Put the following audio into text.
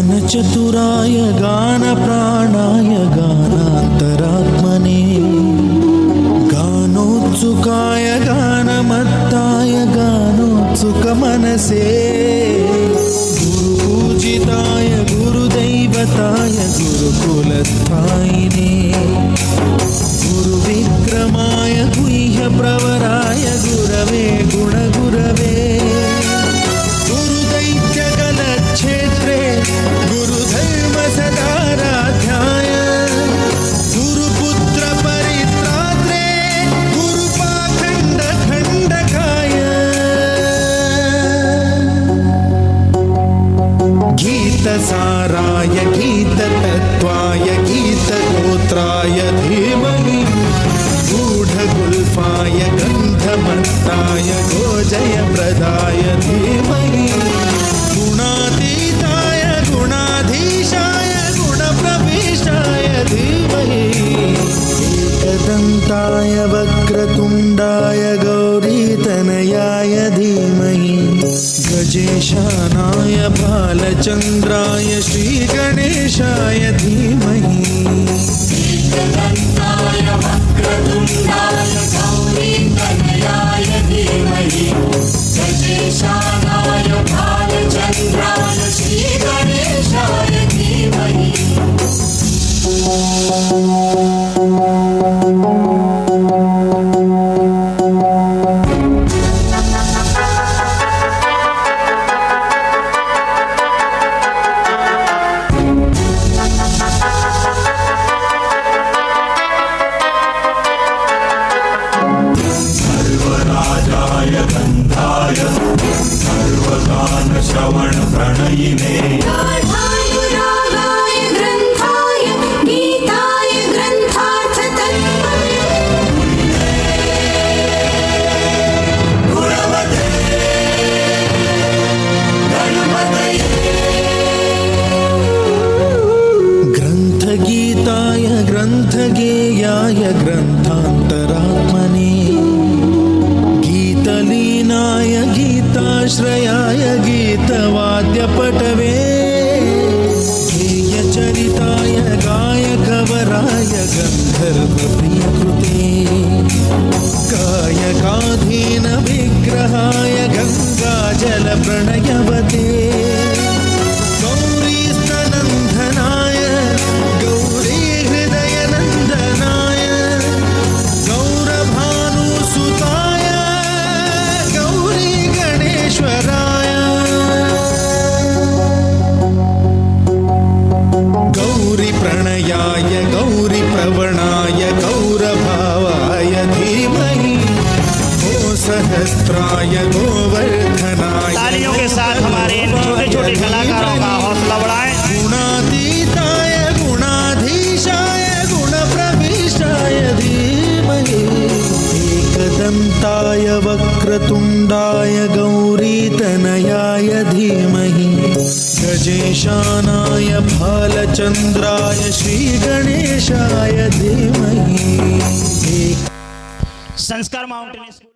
गानचतुराय गानप्राणाय गानान्तरात्मने गानोत्सुकाय गानमत्ताय गानोत्सुकमनसे गुरुपूजिताय गुरुदैवताय गुरुकुलस्थायिने गुरुविक्रमाय गुह्यप्रवराय गुरवे गुणगुरवे गुरुदैत्यगलक्षेत्रे गुरुधर्मसदाराध्याय गुरुपुत्रपरित्रात्रे गुरुपाखण्डखण्डकाय गीतसाराय गीततत्त्वाय गीतगोत्राय धीमहि गूढगुल्फाय गन्धमत्ताय गोजयप्रदाय धीमहि गुणातीताय गुणाधीशाय गुणप्रविष्टाय धीमहि एकदन्ताय वक्रतुण्डाय गौरीतनयाय धीमहि गजेशानाय बालचन्द्राय श्रीगणेशाय धीमहि एकदन्ताय वक्रतुण्डाय गौरीतनयाय धीमहि गजेशानाय बालचन्द्राय श्रीगणेशाय धीमहि सर्वराजाय गन्धाय सर्वगानश्रवणप्रणयिने गाढायुरागाय ग्रन्थाय गीताय ग्रन्थार्थतत्त्वमे गुणवते गणपतये ग्रन्थगीताय ग्रन्थगेयाय ग्रन्थान्तरात्मने गीतलीनाय गीताश्रयाय गीतवाद्यपटवे गेयचरिताय गायकवराय गन्धर्वप्रियकृते गायकाधीन विग्रहाय गङ्गाजलप्रणयवते गौरीस्तनन्दनाय गौरीहृदयनन्दनाय गौरभानुसुताय गौरीगणेश्वराय गौरीप्रणयाय गौरीप्रवणाय गौरभावाय धीमहि गोसहस्राय गोवर्धनाय तालियों के साथ हमारे इन छोटे छोटे कलाकारों का हौसला बढ़ाएं। गुणातीताय गुणाधीशाय गुणप्रविष्टाय धीमहि एकदन्ताय वक्रतुण्डाय गौरीतनयाय धीमहि गजेशानाय भालचन्द्राय श्रीगणेशाय धीमहि संस्कार माउंटेन स्कूल